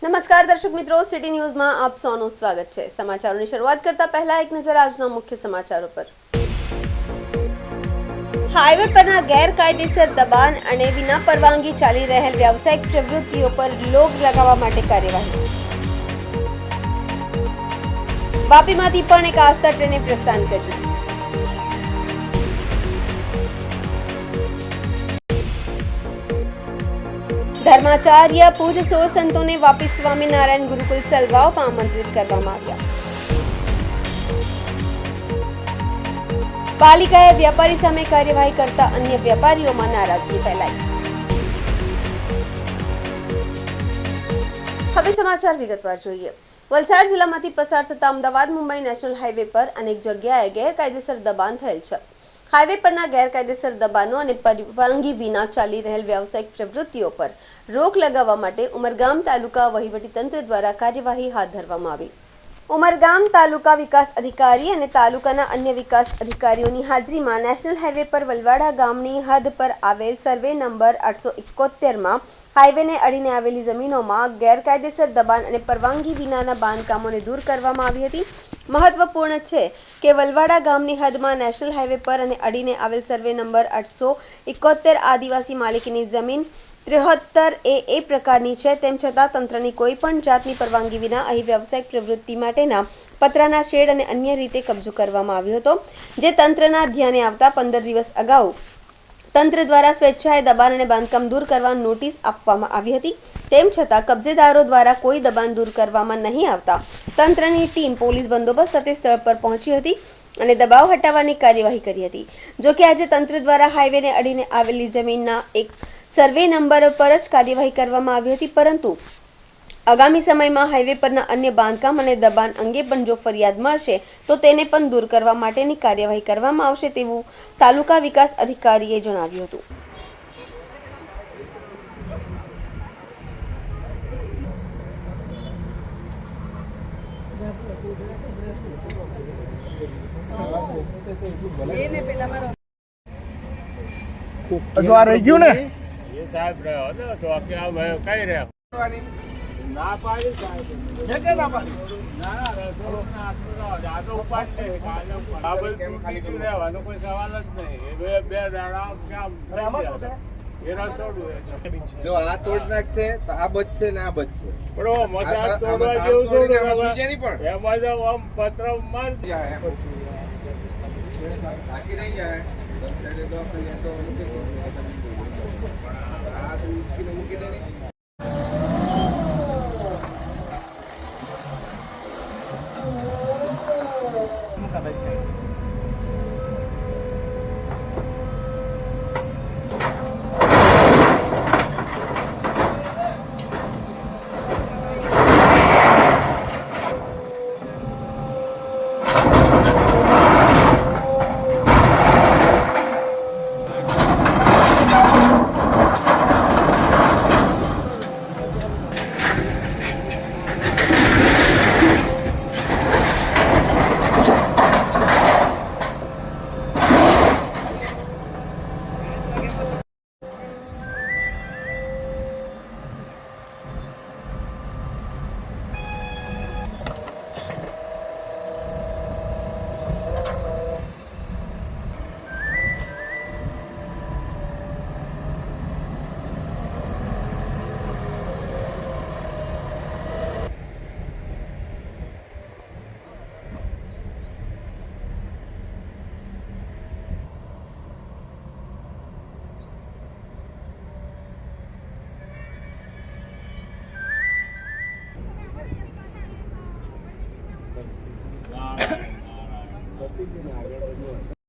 નમસ્કાર દર્શક મિત્રો, સિટી ન્યૂઝમાં આપ સૌનું સ્વાગત છે। સમાચારોની શરૂઆત કરતા પહેલા એક નજર આજના મુખ્ય સમાચારો પર। હાઈવે પરના ગેરકાયદેસર દબાણ અને વિના પરવાનગી ચાલી રહેલ વ્યવસાયિક પ્રવૃત્તિઓ પર રોક લગાવવા માટે કાર્યવાહી। વાપીમાંથી પણ એક આસ્થા ટ્રેને પ્રસ્થાન કર્યું। धर्माचार्य पूज्य 16 संतों ने वापी स्वामीनारायण गुरुकुल सलवाव में आमंत्रित કરવામાં આવ્યા। પાલિકાએ વ્યાપારી સામે કાર્યવાહી કરતા અન્ય વ્યાપારીઓમાં નારાજગી ફેલાઈ। હવે સમાચાર વિગતવાર જોઈએ। વલસાડ જિલ્લામાંથી પસાર થતા અમદાવાદ મુંબઈ નેશનલ હાઈવે પર અનેક જગ્યાએ ગેરકાયદેસર દબાણ થયેલ છે। હાઈવે પરના ગેરકાયદેસર દબાણો અને પરવાનગી વિના ચાલી રહેલ વ્યવસાયિક પ્રવૃત્તિઓ પર રોક લગાવવા માટે ઉમરગામ તાલુકા વહીવટીતંત્ર દ્વારા કાર્યવાહી હાથ ધરવામાં આવી। ઉમરગામ તાલુકા વિકાસ અધિકારી અને તાલુકાના અન્ય વિકાસ અધિકારીઓની હાજરીમાં નેશનલ હાઈવે પર વલવાડા ગામની હદ પર આવેલ સર્વે નંબર 871માં હાઈવેને અડીને આવેલી જમીનોમાં ગેરકાયદેસર દબાણ અને પરવાનગી વિનાના બાંધકામોને દૂર કરવામાં આવી હતી। મહત્વપૂર્ણ છે કે વલવાડા ગામની હદમાં નેશનલ હાઈવે પર અને અડીને આવેલ સર્વે નંબર 871 આદિવાસી માલિકીની જમીન 73 એ પ્રકારની છે। તેમ છતાં તંત્રની કોઈ પણ જાતની પરવાનગી વિના અહીં વ્યવસાયિક પ્રવૃત્તિ માટેના પતરાના શેડ અને અન્ય રીતે કબજો કરવામાં આવ્યો હતો, જે તંત્રના ધ્યાને આવતા 15 દિવસ અગાઉ તંત્ર દ્વારા સ્વેચ્છાએ દબાણ અને બાંધકામ દૂર કરવા નોટિસ આપવામાં આવી હતી। તેમ છતાં કબજેદારો દ્વારા કોઈ દબાણ દૂર કરવામાં નહીં આવતા તંત્રની ટીમ પોલીસ બંદોબસ્ત સાથે સ્થળ પર પહોંચી હતી અને દબાવ હટાવવાની કાર્યવાહી કરી હતી। જો કે આજે તંત્ર દ્વારા હાઈવેને અડીને આવેલી જમીનના એક સર્વે નંબર પર જ કાર્યવાહી કરવામાં આવી હતી, પરંતુ આગામી સમયમાં હાઈવે પરના અન્ય બાંધકામ અને દબાણ અંગે પણ જો ફરિયાદ મળશે તો તેને પણ દૂર કરવા માટેની કાર્યવાહી કરવામાં આવશે તેવું તાલુકા વિકાસ અધિકારીએ જણાવ્યું હતું। જો આ રહી ગયું ને એ સાહેબ રહ્યો ને તો કે આ કઈ રહ્યા ના પાડી સાહેબ છે કે ના પાડી ના રસો ના આ તો ઉપાડ છે કાલે બરાબર ખાલી રહેવાનો કોઈ સવાલ જ નહીં। એ બે દાડા કામ આમાં શું છે? એ રસોડું જો આ તોડ નાખશે તો આ બચશે ને આ બચશે। બરો મજા આમાં તોડવા તાર જેવું તોડીને થોડું આમાં સૂજે નહીં પણ। એમાં જો આમ પત્ર માર બાકી નહીં જાય બસ સાઈડે તો આપણે તો મૂકી દો આ તો મૂકી દે નહીં।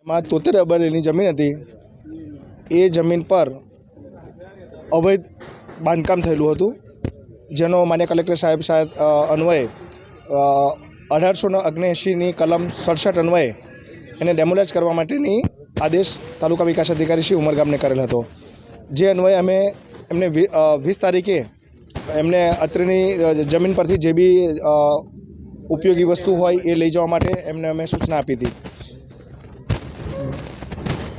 એમાં 73 અબજ એની જમીન હતી। એ જમીન પર અવૈધ બાંધકામ થયેલું હતું, જેનો માન્ય કલેક્ટર સાહેબ અન્વયે 1879ની કલમ 67 અન્વયે એને ડેમોલેજ કરવા માટેની આદેશ તાલુકા વિકાસ અધિકારી શ્રી ઉમરગામને કરેલ હતો। જે અન્વયે અમે એમને 20 તારીખે એમને અત્રેની જમીન પરથી જે બી ઉપયોગી વસ્તુ હોય એ લઈ જવા માટે એમને અમે સૂચના આપી હતી।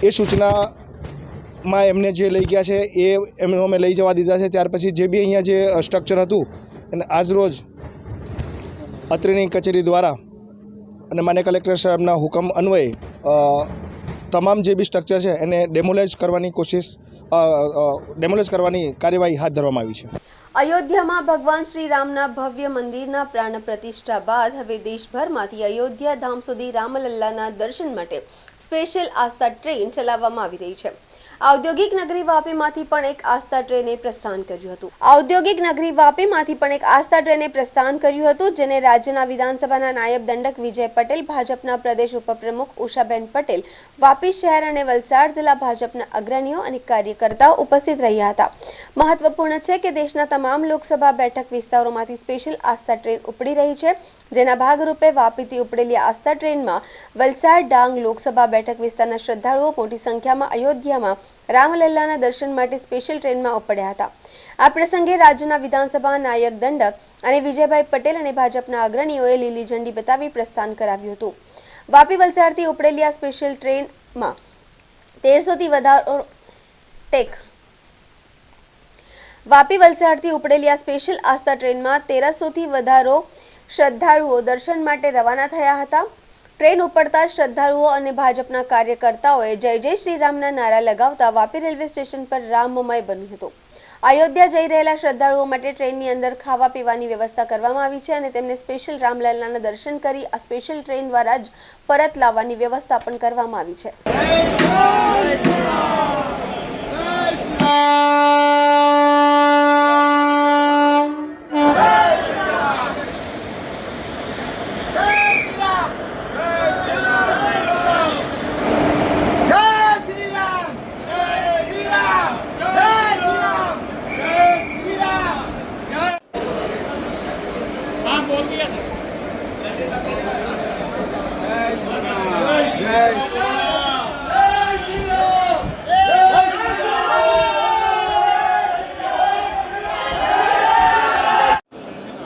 એ સૂચનામાં એમને જે લઈ ગયા છે એ એમને અમે લઈ જવા દીધા છે। ત્યાર પછી જે બી અહીંયા જે સ્ટ્રક્ચર હતું અને આજરોજ અત્રેની કચેરી દ્વારા અને માન્ય કલેક્ટર સાહેબના હુકમ અન્વયે તમામ જે બી સ્ટ્રક્ચર છે એને ડેમોલેજ કરવાની કાર્યવાહી હાથ ધરવામાં આવી છે. અયોધ્યામાં ભગવાન શ્રી રામના ભવ્ય મંદિરના પ્રાણ પ્રતિષ્ઠા બાદ હવે દેશભરમાંથી અયોધ્યા ધામ સુધી રામલલ્લાના દર્શન માટે સ્પેશિયલ આસ્થા ટ્રેન ચલાવવામાં આવી રહી છે. ઔદ્યોગિક નગરી વાપીમાંથી પણ એક આસ્થા ટ્રેને પ્રસ્થાન કર્યું હતું. જેને રાજ્યના વિધાનસભાના નાયબ દંડક વિજય પટેલ, ભાજપના પ્રદેશ ઉપપ્રમુખ ઉષાબેન પટેલ, વાપી શહેર અને વલસાડ જિલ્લા ભાજપના અગ્રણીઓ અને કાર્યકર્તાઓ ઉપસ્થિત રહ્યા હતા. મહત્વપૂર્ણ છે કે દેશના તમામ લોકસભા બેઠક વિસ્તારોમાંથી સ્પેશિયલ આસ્થા ટ્રેન ઉપડી રહી છે. જેના ભાગરૂપે વાપીથી ઉપડેલી આસ્થા ટ્રેનમાં વલસાડ, ડાંગ લોકસભા બેઠક વિસ્તારના શ્રદ્ધાળુઓ મોટી સંખ્યામાં અયોધ્યામાં રામલલ્લાના દર્શન માટે સ્પેશિયલ ટ્રેનમાં ઉપડ્યા હતા. આ પ્રસંગે રાજ્યના વિધાનસભા નાયક દંડક અને વિજયભાઈ પટેલ અને ભાજપના અગ્રણીઓએ લીલી ઝંડી બતાવી પ્રસ્થાન કરાવ્યું હતું. વાપી વલસાડથી ઉપડેલી આ સ્પેશિયલ ટ્રેનમાં 1300થી વધારો શ્રદ્ધાળુઓ દર્શન માટે રવાના થયા હતા. ટ્રેન ઉપડતા શ્રદ્ધાળુઓ અને ભાજપના કાર્યકર્તાઓએ જય જય શ્રી રામના નારા લગાવતા વાપી રેલવે સ્ટેશન પર રામમય બન્યું હતું. અયોધ્યા જઈ રહેલા શ્રદ્ધાળુઓ માટે ટ્રેનની અંદર ખાવા પીવાની વ્યવસ્થા કરવામાં આવી છે અને તેમને સ્પેશિયલ રામલલ્લાના દર્શન કરી આ સ્પેશિયલ ટ્રેન દ્વારા જ પરત લાવવાની વ્યવસ્થા પણ કરવામાં આવી છે.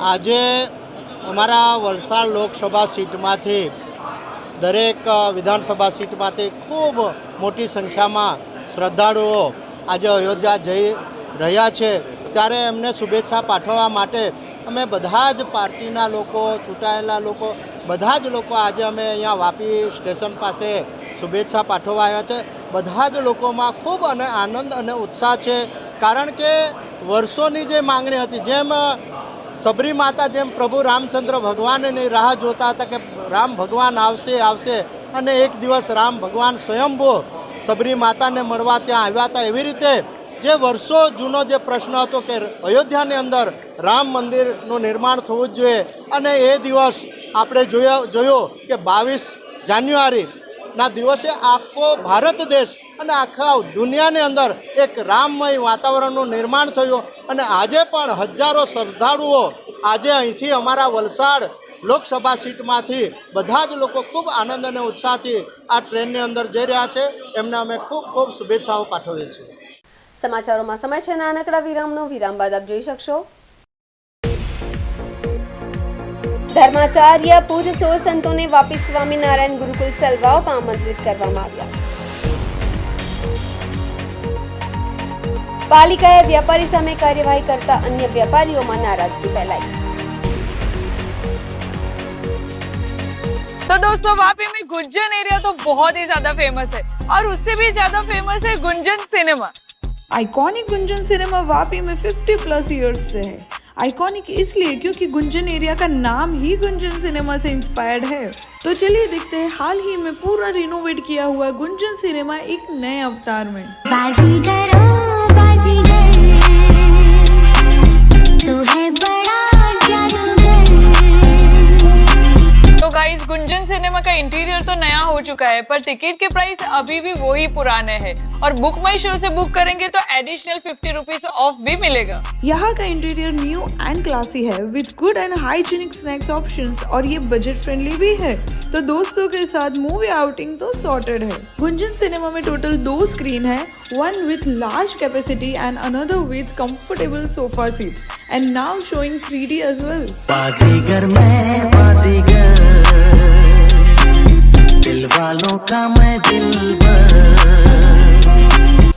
આજે અમારા વલસાડ લોકસભા સીટમાંથી દરેક વિધાનસભા સીટમાંથી ખૂબ મોટી સંખ્યામાં શ્રદ્ધાળુઓ આજે અયોધ્યા જઈ રહ્યા છે. ત્યારે એમને શુભેચ્છા પાઠવવા માટે અમે બધા જ પાર્ટીના લોકો, ચૂંટાયેલા લોકો, બધા જ લોકો આજે અમે અહીંયા વાપી સ્ટેશન પાસે શુભેચ્છા પાઠવવા આવ્યા છે. બધા જ લોકોમાં ખૂબ આનંદ અને ઉત્સાહ છે. કારણ કે વર્ષોની જે માંગણી હતી, જેમ સબરી માતા જેમ પ્રભુ રામચંદ્ર ભગવાનની રાહ જોતા હતા કે રામ ભગવાન આવશે અને એક દિવસ રામ ભગવાન સ્વયંભૂ સબરી માતાને મળવા ત્યાં આવ્યા હતા, એવી રીતે જે વર્ષો જૂનો જે પ્રશ્ન હતો કે અયોધ્યાની અંદર રામ મંદિરનું નિર્માણ થવું જ જોઈએ અને એ દિવસ આપણે જોયો કે 22 જાન્યુઆરીના દિવસે આખો ભારત દેશ અને આખા દુનિયાની અંદર એક રામમય વાતાવરણનું નિર્માણ થયું અને આજે પણ હજારો શ્રદ્ધાળુઓ આજે અહીંથી અમારા વલસાડ લોકસભા સીટમાંથી બધા જ લોકો ખૂબ આનંદ અને ઉત્સાહથી આ ટ્રેનની અંદર જઈ રહ્યા છે. એમને અમે ખૂબ ખૂબ શુભેચ્છાઓ પાઠવીએ છીએ. સમાચારોમાં સમય છે નાનકડા વિરામનો. વિરામ બાદ આપ જોઈ શકશો ધર્માચાર્ય પૂજ્ય 16 સંતોને વાપી સ્વામિનારાયણ ગુરુકુલ સલવાઓમાં આમંત્રિત કરવામાં આવ્યા. પાલિકાએ વ્યાપારી સામે કાર્યવાહી કરતા અન્ય વ્યાપારીઓમાં નારાજગી ફેलाई. तो दोस्तों वापी में गुंजन एरिया तो बहुत ही ज्यादा फेमस है और उससे भी ज्यादा फेमस है Gunjan cinema. Iconic Gunjan cinema Vapi में 50 प्लस ईयर्स से है. आइकॉनिक इसलिए क्योंकि गुंजन एरिया का नाम ही गुंजन सिनेमा से इंस्पायर्ड है. तो चलिए देखते हैं हाल ही में पूरा रिनोवेट किया हुआ गुंजन सिनेमा एक नए अवतार में. तो गाइस गुंजन सिनेमा का इंटीरियर तो नया हो चुका है पर टिकट के प्राइस अभी भी वही पुराने हैं और बुक माई शो से बुक करेंगे तो एडिशनल 50 रुपीज ऑफ भी मिलेगा. यहाँ का इंटीरियर न्यू एंड क्लासी है with good and hygienic snacks options और ये बजट फ्रेंडली भी है. तो दोस्तों के साथ मूवी आउटिंग तो सॉर्टेड है. गुंजन सिनेमा में टोटल 2 स्क्रीन है, one with large capacity and another with comfortable sofa seats and now showing 3D as well. बाजीगर मैं बाजीगर दिल वालों का मैं दिलबर.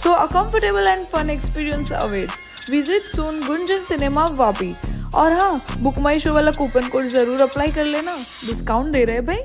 So a comfortable and fun experience awaits. Visit soon Gunjan Cinema Vapi. और हाँ, book माई show वाला coupon code जरूर apply कर लेना, डिस्काउंट दे रहे हैं भाई।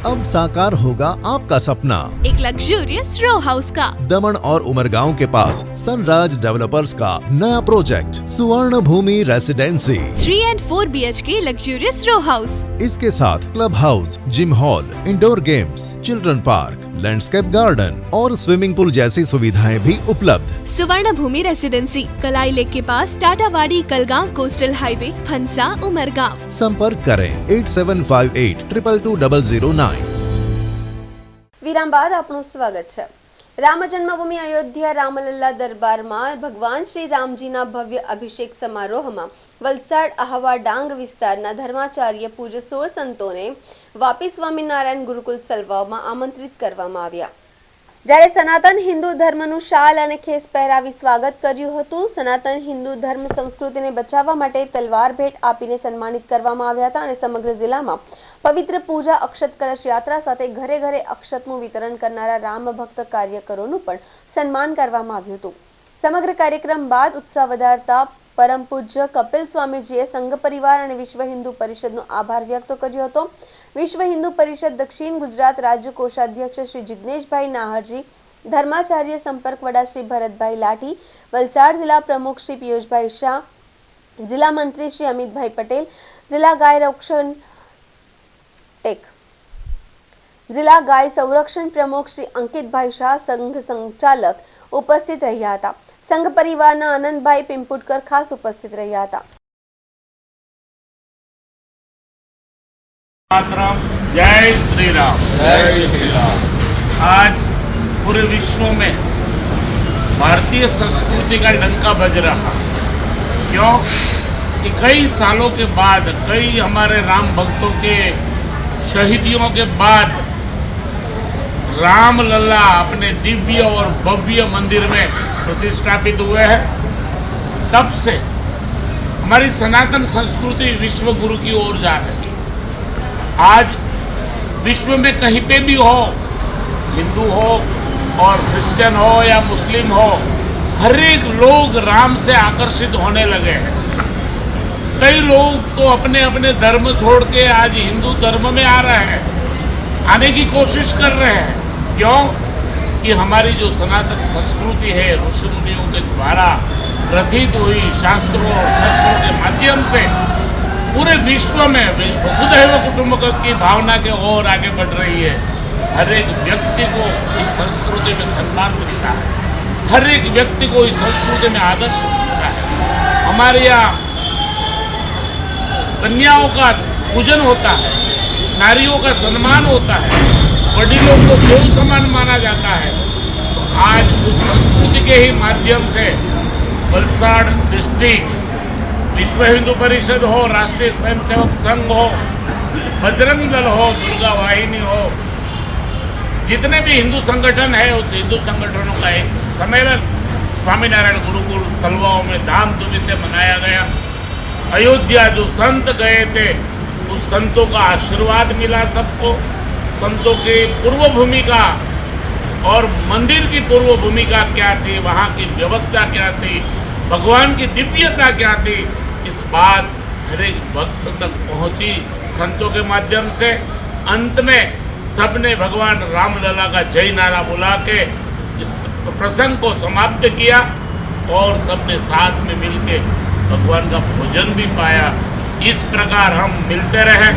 अब साकार होगा आपका सपना, एक लग्जूरियस रो हाउस का। दमन और उमरगांव के पास सनराज डेवलपर्स का नया project Suvarna Bhumi residency 3 and 4 BHK luxurious row house. इसके साथ club house, gym hall, indoor games, children park, landscape garden और स्विमिंग पूल जैसी सुविधाएं भी उपलब्ध। सुवर्ण भूमि रेसिडेंसी कलाई लेक के पास, टाटावाड़ी कलगांव कोस्टल हाईवे, फंसा उमरगांव। संपर्क करें 8758222009। વિરામ બાદ આપનું સ્વાગત છે। રામ જન્મભૂમિ અયોધ્યા રામલલ્લા દરબારમાં ભગવાન શ્રી રામજીના ભવ્ય અભિષેક સમારોહમાં વલસાડ આહવા ડાંગ વિસ્તારના ધર્માચાર્ય પૂજ્ય 16 સંતોને વાપી સ્વામિનારાયણ ગુરુકુલ સલવાવમાં આમંત્રિત કરવામાં આવ્યા, જ્યારે સનાતન હિન્દુ ધર્મનું શાલ અને ખેસ પહેરાવી સ્વાગત કર્યું હતું। સનાતન હિન્દુ ધર્મ સંસ્કૃતિને બચાવવા માટે તલવાર ભેટ આપીને સન્માનિત કરવામાં આવ્યા હતા અને સમગ્ર જિલ્લામાં પવિત્ર પૂજા અક્ષત કલશ યાત્રા સાથે ઘરે ઘરે અક્ષતનું વિતરણ કરનારા રામ ભક્ત કાર્યકરોનું પણ સન્માન કરવામાં આવ્યું હતું। સમગ્ર કાર્યક્રમ બાદ ઉત્સાહ વધારતા પરમ પૂજ્ય કપિલ સ્વામીજીએ સંઘ પરિવાર અને વિશ્વ હિન્દુ પરિષદનો આભાર વ્યક્ત કર્યો હતો। વિશ્વ હિન્દુ પરિષદ દક્ષિણ ગુજરાત રાજ્ય કોષાધ્યક્ષ શ્રી જિગ્નેશભાઈ નાહરજી, ધર્માચાર્ય સંપર્ક વડા શ્રી ભરતભાઈ લાઠી, વલસાડ જિલ્લા પ્રમુખ શ્રી પિયુષભાઈ શાહ, જિલ્લા મંત્રી શ્રી અમિતભાઈ પટેલ, જિલ્લા ગાય રક્ષણ जिला गाय संरक्षण प्रमुख श्री अंकितभाई शाह, संघ संचालक उपस्थित रह्या हता। संघ परिवारना आनंदभाई पिंपुटकर खास उपस्थित रह्या हता। जय श्री राम। जय श्री राम। आज पूरे विश्व में भारतीय संस्कृति का डंका बज रहा, क्यों कि कई सालों के बाद, कई हमारे राम भक्तों के शहीदियों के बाद राम लल्ला अपने दिव्य और भव्य मंदिर में प्रतिष्ठापित हुए हैं। तब से हमारी सनातन संस्कृति विश्व गुरु की ओर जा रही है। आज विश्व में कहीं पे भी हो, हिंदू हो और क्रिश्चियन हो या मुस्लिम हो, हर एक लोग राम से आकर्षित होने लगे हैं। कई लोग तो अपने अपने धर्म छोड़ के आज हिंदू धर्म में आ रहे हैं, आने की कोशिश कर रहे हैं। क्यों कि हमारी जो सनातन संस्कृति है ऋषि मुनियों के द्वारा ग्रथित हुई शास्त्रों और शस्त्रों के माध्यम से पूरे विश्व में वसुधैव कुटुंबकम की भावना के ओर आगे बढ़ रही है। हर एक व्यक्ति को इस संस्कृति में सम्मान मिलता है, हर एक व्यक्ति को इस संस्कृति में आदर्श मिलता है। हमारे यहाँ कन्याओं का पूजन होता है, नारियों का सम्मान होता है, वडीलों को देव समान माना जाता है। तो आज उस संस्कृति के ही माध्यम से वलसाड़ डिस्ट्रिक्ट, विश्व हिंदू परिषद हो, राष्ट्रीय स्वयंसेवक संघ हो, बजरंग दल हो, दुर्गा वाहिनी हो, जितने भी हिंदू संगठन है उस हिंदू संगठनों का एक सम्मेलन स्वामीनारायण गुरुकुल सलवाओं में धामधूम से मनाया गया। अयोध्या जो संत गए थे उस संतों का आशीर्वाद मिला सबको। संतों की पूर्व भूमिका और मंदिर की पूर्व भूमिका क्या थी, वहाँ की व्यवस्था क्या थी, भगवान की दिव्यता क्या थी, इस बात हर एक भक्त तक पहुँची संतों के माध्यम से। अंत में सबने भगवान रामलला का जय नारा बुला के इस प्रसंग को समाप्त किया। और सबने साथ में मिलके भगवान का भोजन भी पाया। इस प्रकार हम मिलते रहे,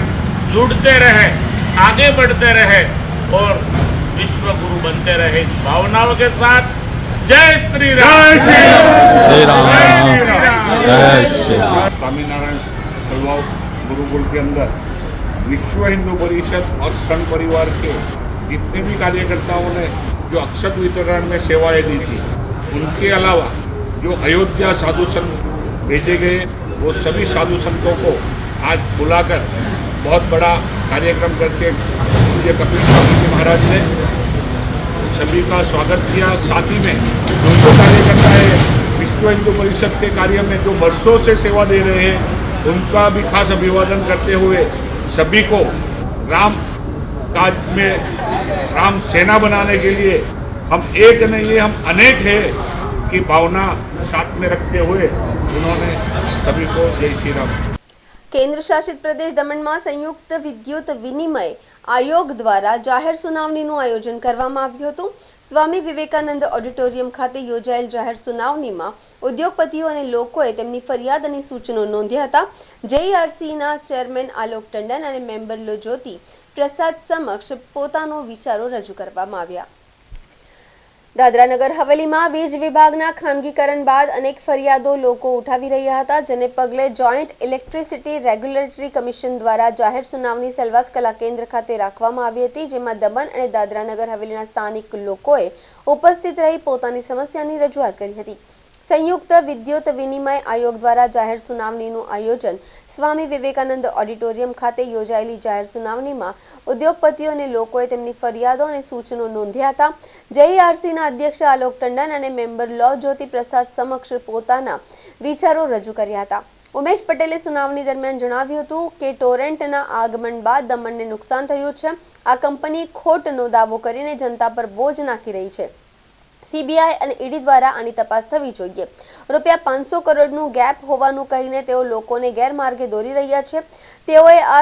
जुड़ते रहे, आगे बढ़ते रहे और विश्व गुरु बनते रहे। इस भावनाओं के साथ जय श्री राम। स्वामीनारायण सलवाव गुरुकुल के अंदर विश्व हिंदू परिषद और संघ परिवार के जितने भी कार्यकर्ताओं ने जो अक्षत वितरण में सेवाएं दी थी, उनके अलावा जो अयोध्या साधु संत भेजे गए, वो सभी साधु संतों को आज बुलाकर बहुत बड़ा कार्यक्रम करके पूज्य कपिल स्वामी जी महाराज ने सभी का स्वागत किया। साथ ही में जो कार्यकर्ता है विश्व हिंदू परिषद के कार्य में जो वर्षों से सेवा दे रहे हैं, उनका भी खास अभिवादन करते हुए सभी को राम काज में राम सेना बनाने के लिए हम एक नहीं है, हम अनेक है की भावना साथ में रखते हुए उन्होंने सभी को जय श्री राम। કેન્દ્ર શાસિત પ્રદેશ દમણમાં સંયુક્ત વિદ્યુત વિનિમય આયોગ દ્વારા જાહેર સુનાવણીનું આયોજન કરવામાં આવ્યું હતું। સ્વામી વિવેકાનંદ ઓડિટોરિયમ ખાતે યોજાયેલ જાહેર સુનાવણીમાં ઉદ્યોગપતિઓ અને લોકોએ તેમની ફરિયાદ અને સૂચનો નોંધ્યા હતા। જેઈઆરસીના ચેરમેન આલોક ટંડન અને મેમ્બર લોજ્યોતિ પ્રસાદ સમક્ષ પોતાનો વિચારો રજૂ કરવામાં આવ્યા। દાદરા નગર હવેલીમાં વીજ વિભાગના ખાનગીકરણ બાદ અનેક ફરિયાદો લોકો ઉઠાવી રહ્યા હતા, જેને પગલે જોઈન્ટ ઇલેક્ટ્રિસિટી રેગ્યુલેટરી કમિશન દ્વારા જાહેર સુનાવણી સેલવાસ કલા કેન્દ્ર ખાતે રાખવામાં આવી હતી, જેમાં દમણ અને દાદરા નગર હવેલીના સ્થાનિક લોકોએ ઉપસ્થિત રહી પોતાની સમસ્યાની રજૂઆત કરી હતી। સંયુક્ત વિદ્યુત વિનિમય આયોગ દ્વારા જાહેર સુનાવણીનું આયોજન સ્વામી વિવેકાનંદ ઓડિટોરિયમ ખાતે યોજાયેલી જાહેર સુનાવણીમાં ઉદ્યોગપતિઓ અને લોકોએ તેમની ફરિયાદો અને સૂચનો નોંધ્યા હતા। જેઈઆરસીના અધ્યક્ષ આલોક ટંડન અને મેમ્બર લો જ્યોતિ પ્રસાદ સમક્ષ પોતાના વિચારો રજૂ કર્યા હતા। ઉમેશ પટેલે સુનાવણી દરમિયાન જણાવ્યું હતું કે ટોરેન્ટના આગમન બાદ દમણને નુકસાન થયું છે। આ કંપની ખોટનો દાવો કરીને જનતા પર બોજ નાખી રહી છે। सीबीआई અને ईडी દ્વારા આની તપાસ થવી જોઈએ। રૂપિયા 500 કરોડનું ગેપ હોવાનું કહીને તેઓ લોકોને ગેરમાર્ગે દોરી રહ્યા છે। તેઓએ આ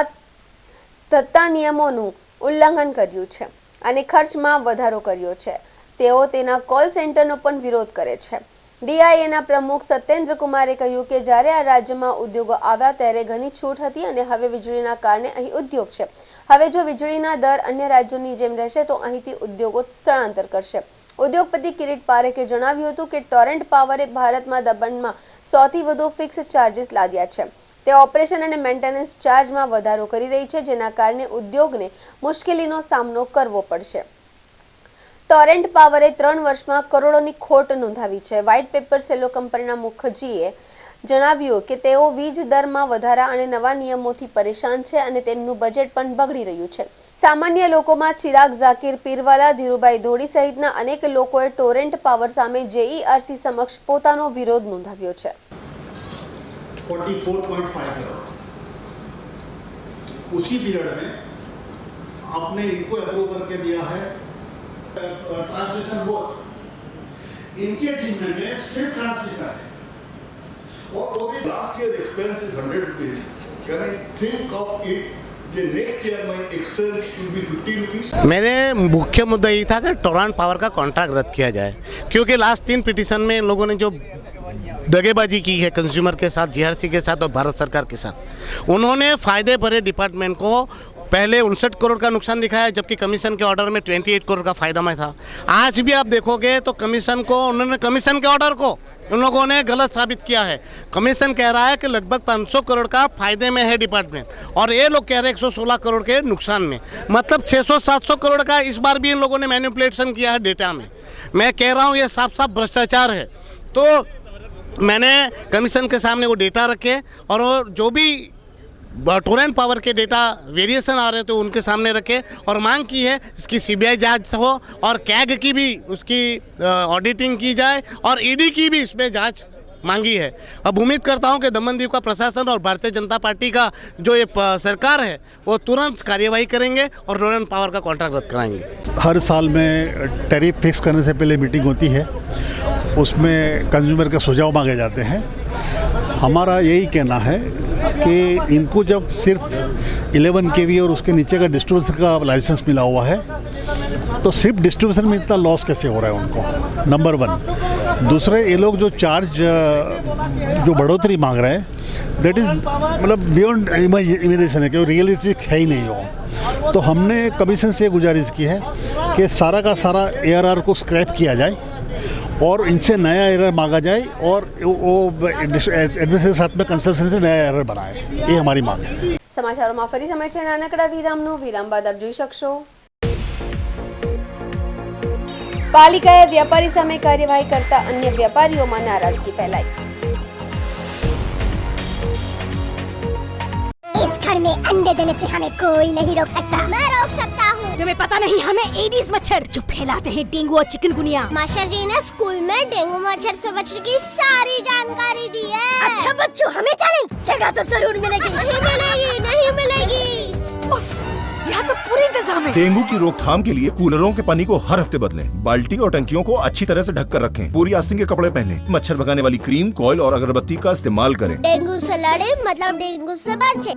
તત્તા નિયમોનું ઉલ્લંઘન કર્યું છે અને ખર્ચમાં વધારો કર્યો છે। તેઓ તેના કોલ સેન્ટરનો પણ વિરોધ કરે છે। ડીઆઈએના પ્રમુખ સત્યેન્દ્ર કુમારે કહ્યું કે જ્યારે આ રાજ્યમાં ઉદ્યોગો આવ્યા ત્યારે ઘણી છૂટ હતી અને હવે વીજળીના કારણે અહીં ઉદ્યોગ છે। હવે જો વીજળીના દર અન્ય રાજ્યોની જેમ રહેશે તો અહીંથી ઉદ્યોગો સ્થળાંતર કરશે। ઉદ્યોગપતિ કિરીટ પારેખે જણાવ્યું હતું કે ટોરેન્ટ પાવરે ભારતમાં દમણમાં 100થી વધુ ફિક્સ ચાર્જીસ લાદ્યા છે। તે ઓપરેશન અને મેન્ટેનન્સ ચાર્જમાં વધારો કરી રહી છે, જેના કારણે ઉદ્યોગને મુશ્કેલીનો સામનો કરવો પડશે। ટોરેન્ટ પાવરે 3 વર્ષમાં કરોડોની ખોટ નોંધાવી છે। વ્હાઇટ પેપર સેલો કંપનીના મુખર્જીએ જણાવ્યું કે તેઓ વીજ દરમાં વધારા અને નવા નિયમોથી પરેશાન છે અને તેમનું બજેટ પણ બગડી રહ્યું છે। સામાન્ય લોકોમાં ચિરાગ ઝાકીર પીરવાલા, ધીરુભાઈ ધોડી સહિતના અનેક લોકોએ ટોરેન્ટ પાવર સામે જેઈઆરસી સમક્ષ પોતાનો વિરોધ નોંધાવ્યો છે। 44.5 करोड़ उसी पीरियड में आपने इनको अप्रूव करके दिया है। ट्रांसमिशन बोर्ड इनके जिम्मे में सिर्फ ट्रांसमिशन है और वो भी last year expense is 100 rupees. Can I think of it J next year my expense will be 50 rupees. मेरे मुख्य मुद्दा ये था कि टोरेंट पावर का कॉन्ट्रैक्ट रद्द किया जाए, क्योंकि लास्ट 3 पिटीशन में इन लोगों ने जो दगेबाजी की है कंज्यूमर के साथ, जीआरसी के साथ और भारत सरकार के साथ, उन्होंने फ़ायदे भरे डिपार्टमेंट को पहले 59 करोड़ का नुकसान दिखाया, जबकि कमीशन के ऑर्डर में 28 करोड़ का फ़ायदा में था। आज भी आप देखोगे तो कमीशन को उन्होंने कमीशन के ऑर्डर को उन लोगों ने गलत साबित किया है। कमीशन कह रहा है कि लगभग 500 करोड़ का फ़ायदे में है डिपार्टमेंट और ये लोग कह रहे हैं 116 करोड़ के नुकसान में, मतलब 600-700 करोड़ का इस बार भी इन लोगों ने मैनिपुलेशन किया है डेटा में। मैं कह रहा हूँ ये साफ साफ भ्रष्टाचार है। तो मैंने कमीशन के सामने वो डेटा रखे और जो भी टोरेंट पावर के डेटा वेरिएशन आ रहे थे उनके सामने रखे और मांग की है इसकी सीबीआई जांच हो और कैग की भी उसकी ऑडिटिंग की जाए और ईडी की भी इसमें जांच मांगी है। अब उम्मीद करता हूं कि दमन दीव का प्रशासन और भारतीय जनता पार्टी का जो ये सरकार है वो तुरंत कार्यवाही करेंगे और टोरेंट पावर का कॉन्ट्रैक्ट रद्द कराएंगे। हर साल में टैरिफ फिक्स करने से पहले मीटिंग होती है, उसमें कंज्यूमर के सुझाव मांगे जाते हैं। हमारा यही कहना है कि इनको जब सिर्फ 11 kV और उसके नीचे का डिस्ट्रीब्यूटर का लाइसेंस मिला हुआ है तो सिर्फ डिस्ट्रीब्यूशन में इतना लॉस कैसे हो रहा है उनको, नंबर 1। दूसरे ये लोग जो चार्ज जो बढ़ोतरी मांग रहे हैं दैट इज़ मतलब बियॉन्ड इमेजिनेशन है कि रियलिस्टिक है ही नहीं वो। तो हमने कमीशन से गुजारिश की है कि सारा का सारा ARR को स्क्रैप किया जाए और इनसे नया एरर मांगा जाए और वो एडमिनिस्ट्रेशन के साथ में कंसल्टेंसी से नया एरर बनाए, ये हमारी मांग है। સમાચારોમાં ફરી સમય છે નાનકડા વિરામનો, વિરામ બાદ આપ જોઈ શકશો પાલિકાએ વ્યાપારી સામે કાર્યવાહી કરતા અન્ય વ્યાપારીઓમાં નારાજગી ફેલાઈ। इस घर में अंडे देने से हमें कोई नहीं रोक सकता। मैं रोक सकता हूँ। तुम्हें पता नहीं हमें एडिस मच्छर जो फैलाते हैं डेंगू और चिकनगुनिया। मास्टर जी ने स्कूल में डेंगू मच्छर से बचने की सारी जानकारी दी है। अच्छा बच्चों, हमें चैलेंज जगह तो जरूर मिलेगी। नहीं मिलेगी, नहीं मिलेगी। यहाँ तो पूरे इंतजाम है। डेंगू की रोकथाम के लिए कूलरों के पानी को हर हफ्ते बदलें। बाल्टी और टंकियों को अच्छी तरह से ढककर रखें। पूरी आस्तीन के कपड़े पहनें। मच्छर भगाने वाली क्रीम, कॉइल और अगरबत्ती का इस्तेमाल करें। डेंगू से लड़े मतलब डेंगू से बचे।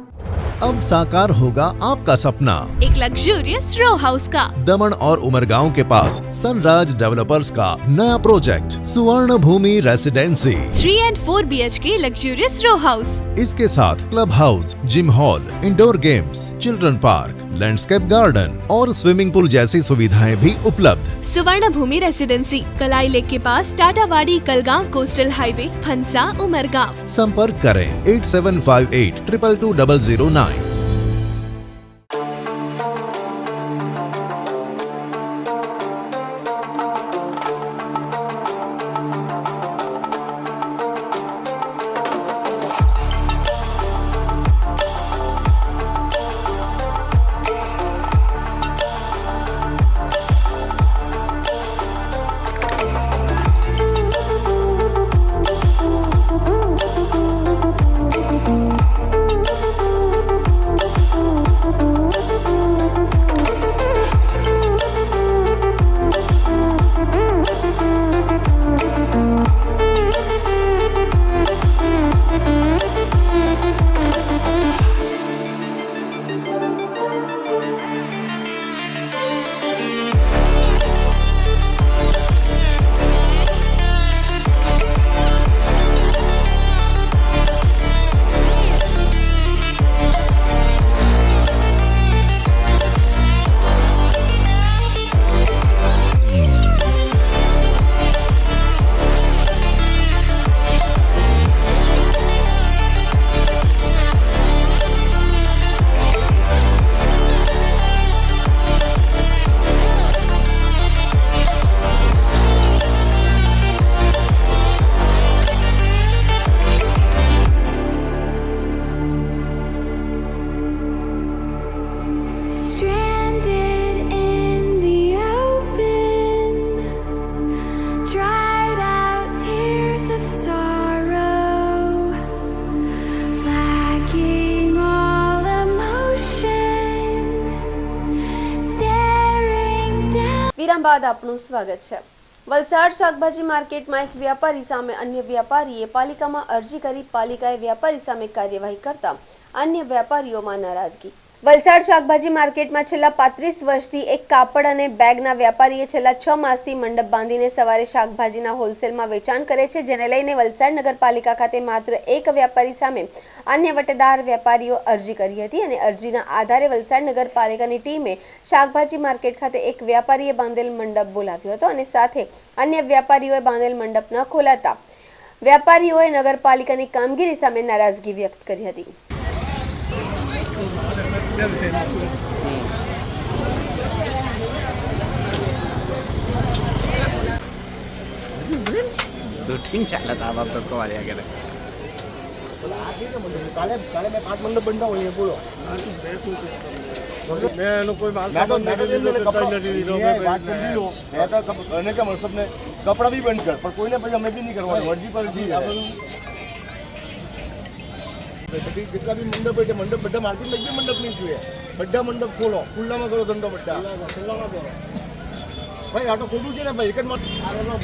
अब साकार होगा आपका सपना, एक लग्जूरियस रो हाउस का। दमन और उमरगांव के पास सनराज डेवलपर्स का नया project Suvarna Bhumi residency 3 and 4 BHK luxurious row house. इसके साथ club house, gym hall, indoor games, children park, landscape garden और स्विमिंग पूल जैसी सुविधाएं भी उपलब्ध। सुवर्ण भूमि रेसिडेंसी कलाई लेक के पास टाटावाड़ी कलगांव कोस्टल हाईवे, फंसा, उमरगांव। संपर्क करें 8758 222 009। વિરામ બાદ આપનું સ્વાગત છે। વલસાડ શાકભાજી માર્કેટમાં એક વ્યાપારી સામે અન્ય વ્યાપારીએ પાલિકામાં અરજી કરી પાલિકાએ વ્યાપારી સામે કાર્યવાહી કરતા અન્ય વ્યાપારીઓમાં નારાજગી। વલસાડ શાકભાજી માર્કેટમાં છેલ્લા 35 વર્ષથી એક કાપડ અને બેગના વ્યાપારીએ છેલ્લા 6 માસથી મંડપ બાંધીને સવારે શાકભાજીના હોલસેલમાં વેચાણ કરે છે, જેને લઈને વલસાડ નગરપાલિકા ખાતે માત્ર એક વ્યાપારી સામે અન્ય વટેદાર વેપારીઓ અરજી કરી હતી અને અરજીના આધારે વલસાડ નગરપાલિકાની ટીમે શાકભાજી માર્કેટ ખાતે એક વ્યાપારીએ બાંધેલ મંડપ બોલાવ્યો હતો અને સાથે અન્ય વ્યાપારીઓએ બાંધેલ મંડપ ન ખોલાતા વ્યાપારીઓએ નગરપાલિકાની કામગીરી સામે નારાજગી વ્યક્ત કરી હતી। शूटिंग चाला था आप सबको आ जाएगा કાલે મેં 5 મંડપ બંધાવો એ બોલો મેં કોઈ માલ અને કે મસબને કપડા બી બંધ કર પણ કોઈને પછી અમે બી નહીં કરવાનું મરજી પર જેટલા બી મંડપ હોય મંડપ બધા માર્કેટમાં બી મંડપ નહીં જોઈએ, બધા મંડપ ખોલો, ખુલ્લામાં કરો ધંધો બધા ભાઈ। આ તો ખોટું છે ને ભાઈ, એક જ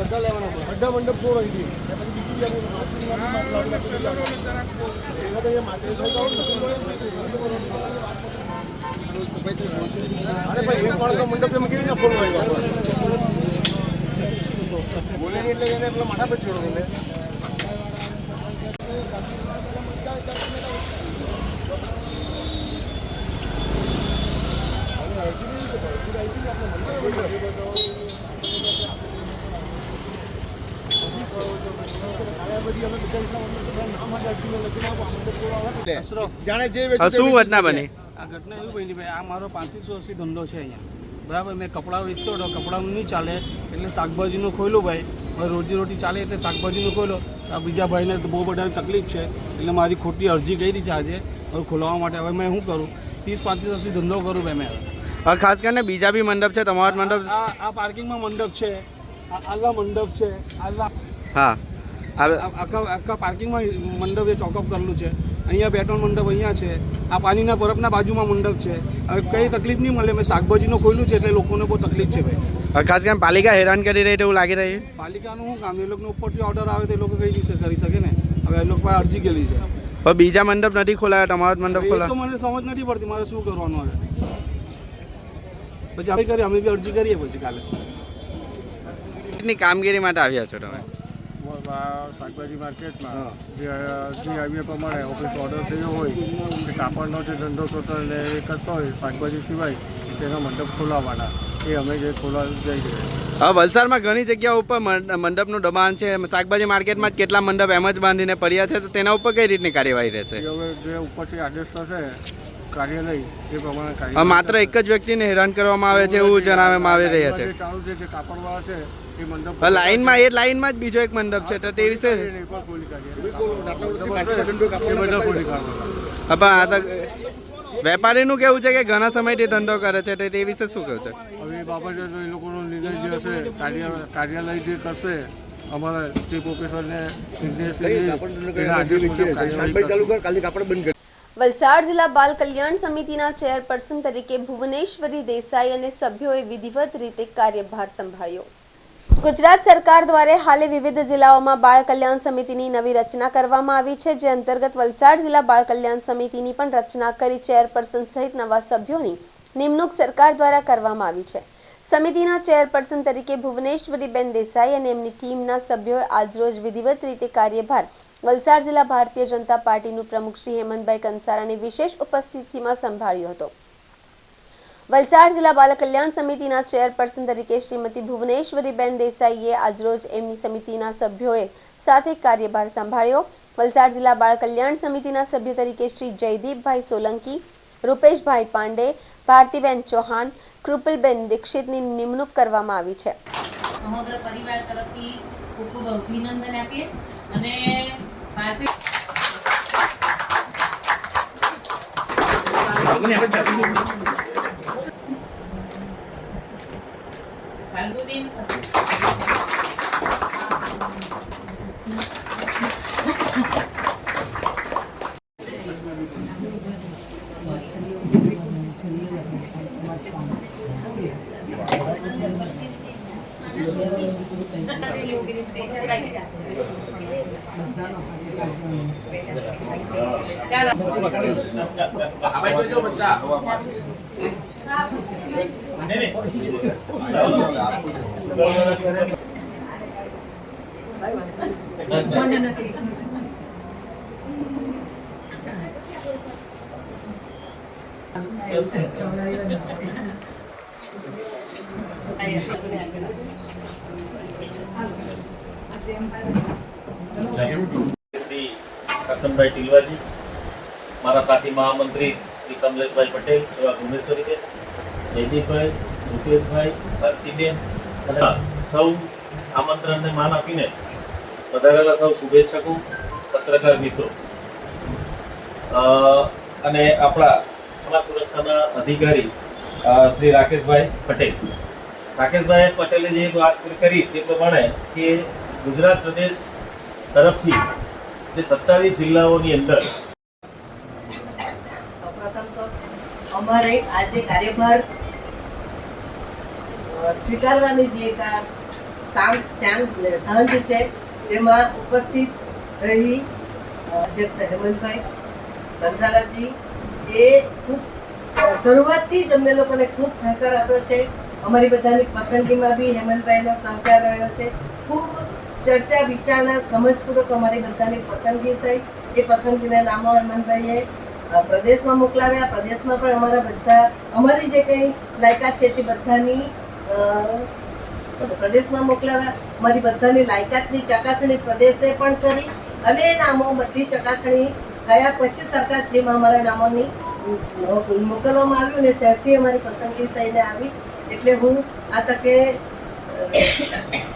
બધા લેવાના, બધા મંડપ ખોલો પછી બીજી અરે ભાઈ એક માણસનો મંડપ તમે કેવી રીતે ફોન આવ્યો બોલે નહીં એટલે એને પેલા માથા પર છોડો એટલે જાણે જે શું ઘટના બની? આ ઘટના એવું બની ભાઈ, આ મારો 35 વર્ષથી ધંધો છે અહીંયા, બરાબર. મેં કપડાં વેચતો હતો, કપડાનું નહીં ચાલે એટલે શાકભાજીનું ખોલ્યું ભાઈ. હવે રોજી રોટી ચાલે એટલે શાકભાજીનું ખોલ્યો. આ બીજા ભાઈને તો બહુ બધા તકલીફ છે એટલે મારી ખોટી અરજી કરી છે આજે હવે ખોલવા માટે. હવે મેં શું કરું? 30-35 વર્ષથી ધંધો કરું ભાઈ મેં. ખાસ કરીને બીજા બી મંડપ છે તમારો મંડપ? આ પાર્કિંગમાં મંડપ છે, આલા મંડપ છે, આલા હા આખા પાર્કિંગમાં મંડપ એ ચોકઅપ કરેલું છે. અહીંયા 2-3 મંડપ અહીંયા છે. આ પાણીના બરફના બાજુમાં મંડપ છે. હવે કંઈ તકલીફ નહીં મળે. મેં શાકભાજીનું ખોલ્યું છે એટલે લોકોને બહુ તકલીફ છે ભાઈ. ખાસ કરીને પાલિકા હેરાન કરી રહી એવું લાગી રહ્યું? પાલિકાનું શું કામ? એ લોકોને ઉપરથી ઓર્ડર આવે તો એ લોકો કઈ રીતે કરી શકે ને. હવે એ લોકો પાસે અરજી કેલી છે પણ બીજા મંડપ નથી ખોલાયા, તમારો મંડપ ખોલા? તો મને સમજ નથી પડતી મારે શું કરવાનું આવે. પછી આપણે કરીએ, અમે બી અરજી કરીએ પછી કાલે. કેટલી કામગીરી માટે આવ્યા છો તમે? શાકભાજી માર્કેટમાં જે આવ્યા પ્રમાણે ઓફિસ ઓર્ડર થયો હોય કે કાપડનો જે ધંધો કરતો એટલે એ કરતો હોય શાકભાજી સિવાય તેનો મંડપ ખોલાવવાના, એ અમે જે ખોલવા જઈ રહ્યા. હવે વલસાડમાં ઘણી જગ્યાઓ ઉપર મંડપનું દબાણ છે. શાકભાજી માર્કેટમાં કેટલા મંડપ એમ જ બાંધીને પડ્યા છે, તો તેના ઉપર કઈ રીતની કાર્યવાહી રહેશે? હવે જે ઉપરથી આદેશ થશે કાર્યાલય એ પ્રમાણે કાર્ય. માત્ર એક જ વ્યક્તિને હેરાન કરવામાં આવે છે એવું જણાવવામાં આવી રહ્યા છે. ચાલુ છે જે કાપડવાળા છે એ મંડપ લાઈનમાં એ લાઈનમાં જ બીજો એક મંડપ છે તો તે વિશે વેપારીનું કેવું છે કે ઘણા સમયથી ધંધો કરે છે તે વિશે શું કહ્યું છે? હવે એ બાબતે તો એ લોકોનો નિર્ણય જે હશે કાર્યાલય જે કરશે અમારા ચીફ ઓફિસરને વલસાડ જિલ્લા બાલ કલ્યાણ સમિતિના ચેરપર્સન તરીકે ભુવનેશ્વરી દેસાઈ અને સભ્યોએ વિધિવત રીતે કાર્યભાર સંભાળ્યો. ગુજરાત સરકાર દ્વારા હાલે વિવિધ જિલ્લાઓમાં બાળ કલ્યાણ સમિતિની નવી રચના કરવામાં આવી છે, જે અંતર્ગત વલસાડ જિલ્લા બાળ કલ્યાણ સમિતિની પણ રચના કરી ચેરપર્સન સહિત નવા સભ્યોની નિમણૂક સરકાર દ્વારા કરવામાં આવી છે. સમિતિના ચેરપર્સન તરીકે ભુવનેશ્વરીબેન દેસાઈ અને એમની ટીમના સભ્યોએ આજરોજ વિધિવત રીતે કાર્યભાર વલસાડ જિલ્લા ભારતીય જનતા પાર્ટીનું પ્રમુખ શ્રી હેમંતભાઈ કંસારાની વિશેષ ઉપસ્થિતિમાં સંભાળ્યો હતો. વલસાડ જિલ્લા બાલ કલ્યાણ સમિતિના ચેરપર્સન તરીકે શ્રીમતી ભુવનેશ્વરીબેન દેસાઈએ આજરોજ એમની સમિતિના સભ્યોએ સાથે કાર્યભાર સંભાળ્યો. વલસાડ જિલ્લા બાળ કલ્યાણ સમિતિના સભ્ય તરીકે શ્રી જયદીપભાઈ સોલંકી, રૂપેશભાઈ પાંડે, ભારતીબેન ચૌહાણ, કૃપલબેન દીક્ષિતની નિમણૂક કરવામાં આવી છે. સમગ્ર પરિવાર તરફથી ખૂબ ખૂબ અભિનંદન આપીએ અને श्री कसमभाई टिलवाजी, मारा साथी महामंत्री श्री कमलेशभाई पटेल, एवं भुवनेश्वरीबेन, जयदीपभाई, રૂપેશભાઈ, ભારતીબેન અને સૌ આમંત્રણને માન આપીને પધારેલા સૌ શુભેચ્છકો, પત્રકાર મિત્રો અને આપણા સમાજ સુરક્ષાના અધિકારી શ્રી રાકેશભાઈ પટેલ. રાકેશભાઈ પટેલે જે વાત કરી તે પ્રમાણે કે ગુજરાત પ્રદેશ તરફથી જે 27 જિલ્લાઓની અંદર સૌપ્રથમ તો અમારે આજે કાર્યભાર સ્વીકારવાની જે સાંજ છે તેમાં ઉપસ્થિત રહી અધ્યક્ષ હેમંતભાઈ કંસારાજી એ ખૂબ શરૂઆતથી જ અમને લોકોને ખૂબ સહકાર આપ્યો છે. અમારી બધાની પસંદગીમાં બી હેમંતભાઈનો સહકાર રહ્યો છે. ખૂબ ચર્ચા વિચારણા સમજપૂર્વક અમારી બધાની પસંદગી થઈ. એ પસંદગીના નામો હેમંતભાઈએ પ્રદેશમાં મોકલાવ્યા. પ્રદેશમાં પણ અમારા બધા અમારી જે કંઈ લાયકાત છે તે બધાની પ્રદેશમાં મોકલાવ્યા. અમારી બધાની લાયકાતની ચકાસણી પ્રદેશે પણ કરી અને એ નામો બધી ચકાસણી થયા પછી સરકારશ્રીમાં અમારા નામોની મોકલવામાં આવ્યું ને ત્યારથી અમારી પસંદગી થઈને આવી. એટલે હું આ તકે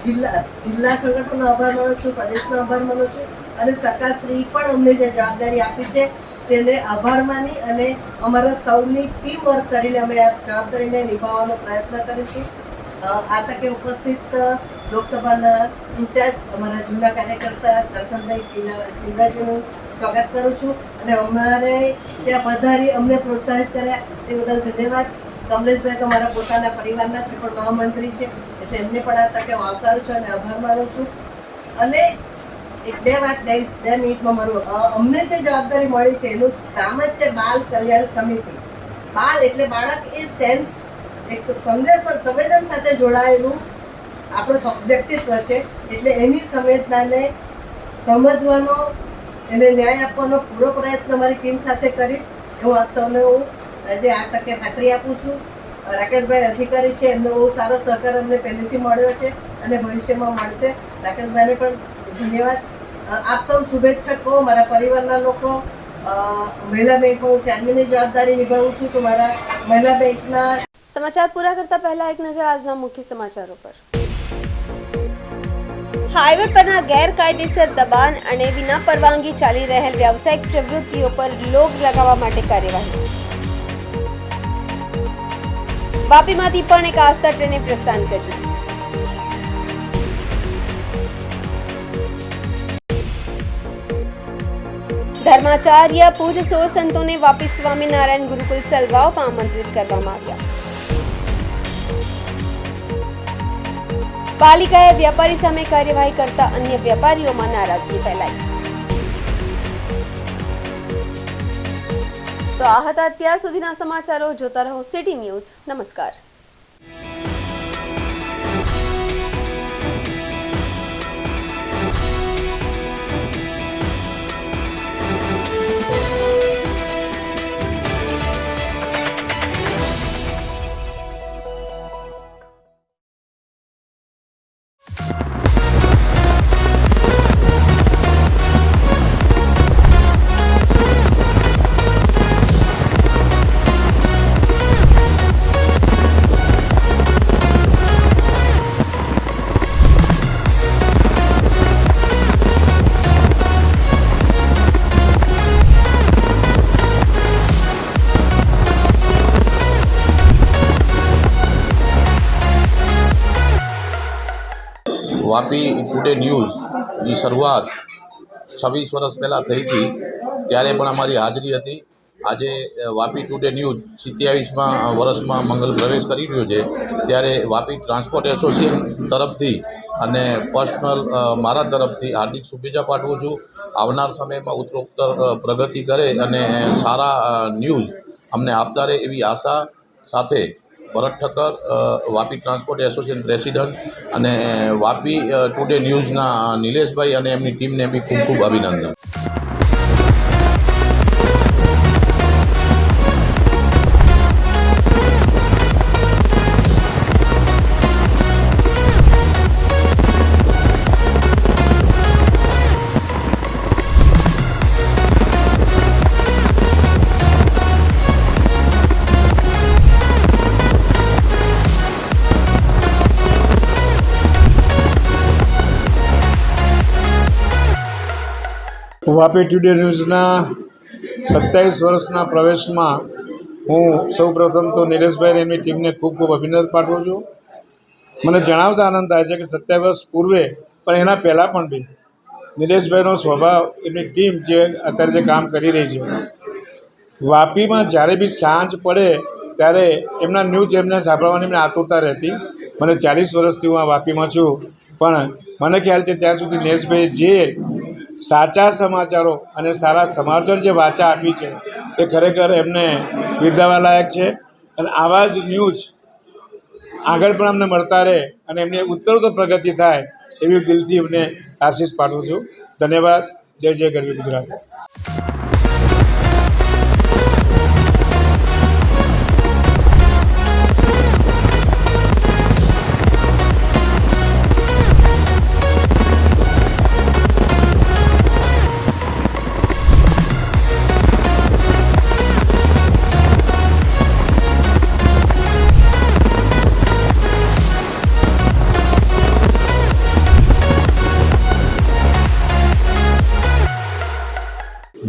જિલ્લા સંગઠનનો આભાર માનું છું, પ્રદેશનો આભાર માનું છું અને સરકારશ્રી પણ અમને જે જવાબદારી આપી છે તેને આભાર માની અને અમારા સૌની ટીમ વર્ક કરીને અમે આ જવાબદારીને નિભાવવાનો પ્રયત્ન કરીશું. આ તકે ઉપસ્થિત લોકસભાના ઇન્ચાર્જ અમારા જૂના કાર્યકર્તા દર્શનભાઈ ટીલાજીનું સ્વાગત કરું છું અને અમારે ત્યાં પધારી અમને પ્રોત્સાહિત કર્યા તે બદલ ધન્યવાદ. કમલેશભાઈ તો મારા પોતાના પરિવારના છે પણ મહામંત્રી છે એટલે એમને પણ આ તકે હું આવકારું છું અને આભાર માનું છું. અને બે મિનિટમાં મારું અમને જે જવાબદારી મળી છે એનું નામ જ છે બાલ કલ્યાણ સમિતિ. બાલ એટલે બાળક એ સેન્સ એક સંવેદન સાથે જોડાયેલું આપણું વ્યક્તિત્વ છે એટલે એની સંવેદનાને સમજવાનો એને ન્યાય આપવાનો પૂરો પ્રયત્ન મારી ટીમ સાથે કરીશ એવું આપ સૌને હું આજે આ તકે ખાતરી આપું છું. રાકેશભાઈ અધિકારી છે એમનો બહુ સારો સહકાર અમને પહેલેથી મળ્યો છે અને ભવિષ્યમાં મળશે. રાકેશભાઈને પણ ધન્યવાદ. આપ સૌ શુભેચ્છકો, મારા પરિવારના લોકો, મહિલા બેંકમાં હું ચેરમેનની જવાબદારી નિભાવું છું તો મારા મહિલા બેંકના સમાચાર પૂરા કરતા પહેલા એક નજર આજના મુખ્ય સમાચારો પર. હાઈવે પરના ગેરકાયદેસર દબાણ અને વિના પરવાનગી ચાલી રહેલ વ્યવસાયિક પ્રવૃત્તિઓ પર લોગ લગાવવા માટે કાર્યવાહી. વાપીમાંથી પણ એક આસ્થા ટ્રેને પ્રસ્થાન કર્યું. ધર્માચાર્ય પૂજ્ય 16 સંતોને વાપી સ્વામિનારાયણ ગુરુકુલ સલવાવમાં આમંત્રિત કરવામાં આવ્યા. પાલિકાએ વ્યાપારી સામે કાર્યવાહી કરતા અન્ય વેપારીઓમાં નારાજગી ફેલાઈ. તો આ હતા અત્યાર સુધીના સમાચારો. જોતા રહો સિટી ન્યૂઝ. નમસ્કાર. વાપી ટુડે ન્યૂઝની શરૂઆત 26 વર્ષ પહેલાં થઈ હતી ત્યારે પણ અમારી હાજરી હતી. આજે વાપી ટુડે ન્યૂઝ 27મા વર્ષમાં મંગલ પ્રવેશ કરી રહ્યો છે ત્યારે વાપી ટ્રાન્સપોર્ટ એસોસિએશન તરફથી અને પર્સનલ મારા તરફથી હાર્દિક શુભેચ્છા પાઠવું છું. આવનાર સમયમાં ઉત્તરોત્તર પ્રગતિ કરે અને સારા ન્યૂઝ અમને આપતા રહે એવી આશા સાથે Bharat Thakkar, Vapi transport association president અને વાપી ટુડે ન્યૂઝના નિલેશભાઈ અને એમની ટીમને બી ખૂબ ખૂબ અભિનંદન. વાપી ટુડે ન્યૂઝના 27 વર્ષના પ્રવેશમાં હું સૌપ્રથમ તો નિલેશભાઈ એમની ટીમને ખૂબ ખૂબ અભિનંદન પાઠવું છું. મને જણાવતા આનંદ થાય છે કે 27 વર્ષ પૂર્વે પણ એના પહેલાં પણ બી નિલેશભાઈનો સ્વભાવ, એમની ટીમ જે અત્યારે જે કામ કરી રહી છે, વાપીમાં જ્યારે બી સાંજ પડે ત્યારે એમના ન્યૂઝ એમને સાંભળવાની એમને આતુરતા રહેતી. મને 40 વર્ષથી હું આ વાપીમાં છું પણ મને ખ્યાલ છે ત્યાં સુધી નિલેશભાઈ જે સાચા સમાચારો અને સારા સમાચાર જે વાચા આપી છે એ ખરેખર એમને બિરદાવવા લાયક છે અને આવા જ ન્યૂઝ આગળ પણ અમને મળતા રહે અને એમની ઉત્તરોત્તર પ્રગતિ થાય એવી દિલથી એમને આશીષ પાઠવું છું. ધન્યવાદ. જય જય ગરવી ગુજરાત.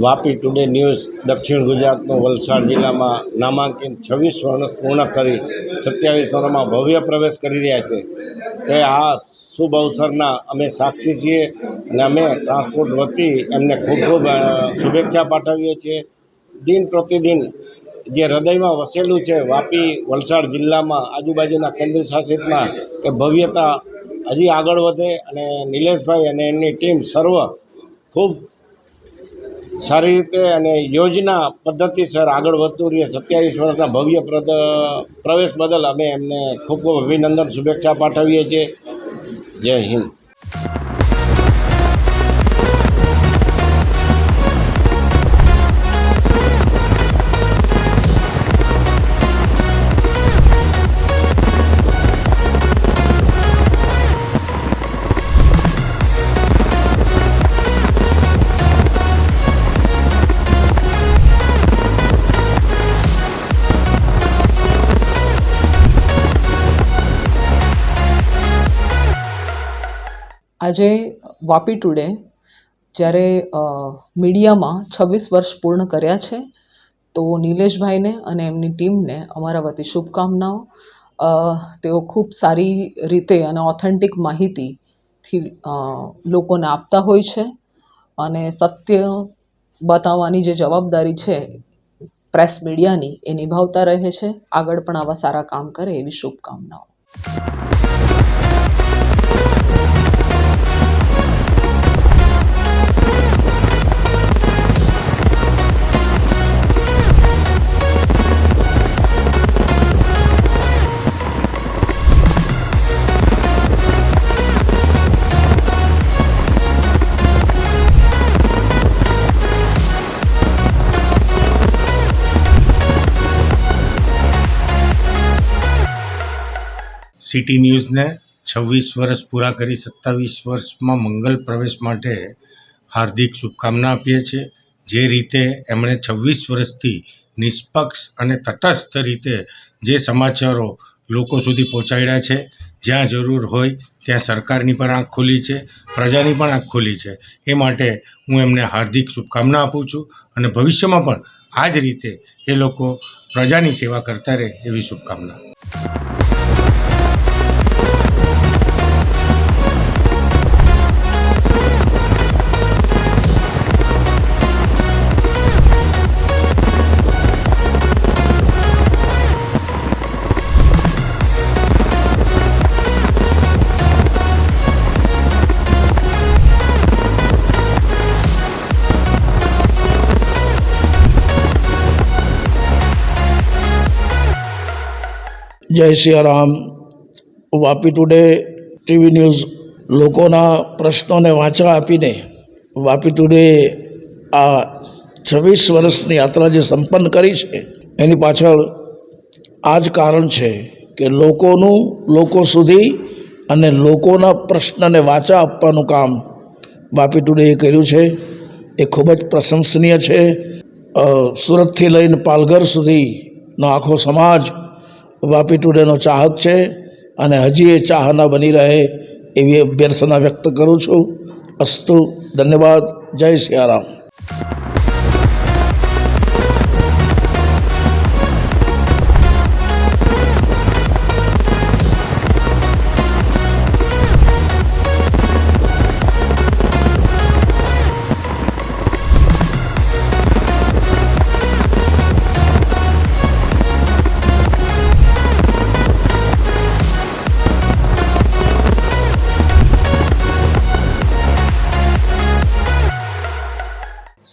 વાપી ટુડે ન્યૂઝ દક્ષિણ ગુજરાતનો વલસાડ જિલ્લામાં નામાંકિત 26 વર્ષ પૂર્ણ કરી 27 વર્ષમાં ભવ્ય પ્રવેશ કરી રહ્યા છે. તે આ શુભ અવસરના અમે સાક્ષી છીએ અને અમે ટ્રાન્સપોર્ટ વતી એમને ખૂબ ખૂબ શુભેચ્છા પાઠવીએ છીએ. દિન પ્રતિદિન જે હૃદયમાં વસેલું છે વાપી વલસાડ જિલ્લામાં આજુબાજુના કેન્દ્ર શાસિતમાં એ ભવ્યતા હજી આગળ વધે અને નિલેશભાઈ અને એમની ટીમ સર્વ ખૂબ સારી રીતે અને યોજના પદ્ધતિસર આગળ વધતું રહીએ. 27 વર્ષના ભવ્ય પ્રવેશ બદલ અમે એમને ખૂબ ખૂબ અભિનંદન શુભેચ્છા પાઠવીએ છીએ. જય હિન્દ. આજે વાપી ટુડે જ્યારે મીડિયામાં 26 વર્ષ પૂર્ણ કર્યા છે તો નિલેશભાઈને અને એમની ટીમને અમારા વતી શુભકામનાઓ. તેઓ ખૂબ સારી રીતે અને ઓથેન્ટિક માહિતીથી લોકોને આપતા હોય છે અને સત્ય બતાવવાની જે જવાબદારી છે પ્રેસ મીડિયાની એ નિભાવતા રહે છે. આગળ પણ આવા સારા કામ કરે એવી શુભકામનાઓ. સિટી ન્યૂઝને 26 વર્ષ પૂરા કરી 27 વર્ષમાં મંગલ પ્રવેશ માટે હાર્દિક શુભકામના આપીએ છીએ. જે રીતે એમણે 26 વર્ષથી નિષ્પક્ષ અને તટસ્થ રીતે જે સમાચારો લોકો સુધી પહોંચાડ્યા છે, જ્યાં જરૂર હોય ત્યાં સરકારની પણ આંખ ખોલી છે, પ્રજાની પણ આંખ ખોલી છે. એ માટે હું એમને હાર્દિક શુભકામના આપું છું અને ભવિષ્યમાં પણ આ જ રીતે એ લોકો પ્રજાની સેવા કરતા રહે એવી શુભકામના. જય Siyaram. Vapi today TV news લોકોના પ્રશ્નોને વાંચા આપીને વાપી ટુડે આ 26 વર્ષની યાત્રા જે સંપન્ન કરી છે એની પાછળ આ જ કારણ છે કે લોકોનું લોકો સુધી અને લોકોના પ્રશ્નને વાંચા આપવાનું કામ વાપી ટુડેએ કર્યું છે. એ ખૂબ જ પ્રશંસનીય છે. સુરતથી લઈને પાલઘર સુધીનો આખો સમાજ વાપી ટુડેનો ચાહક છે અને હજી એ ચાહના બની રહે એવી અભ્યર્થના વ્યક્ત કરું છું. અસ્તુ. ધન્યવાદ. જય સિયારામ.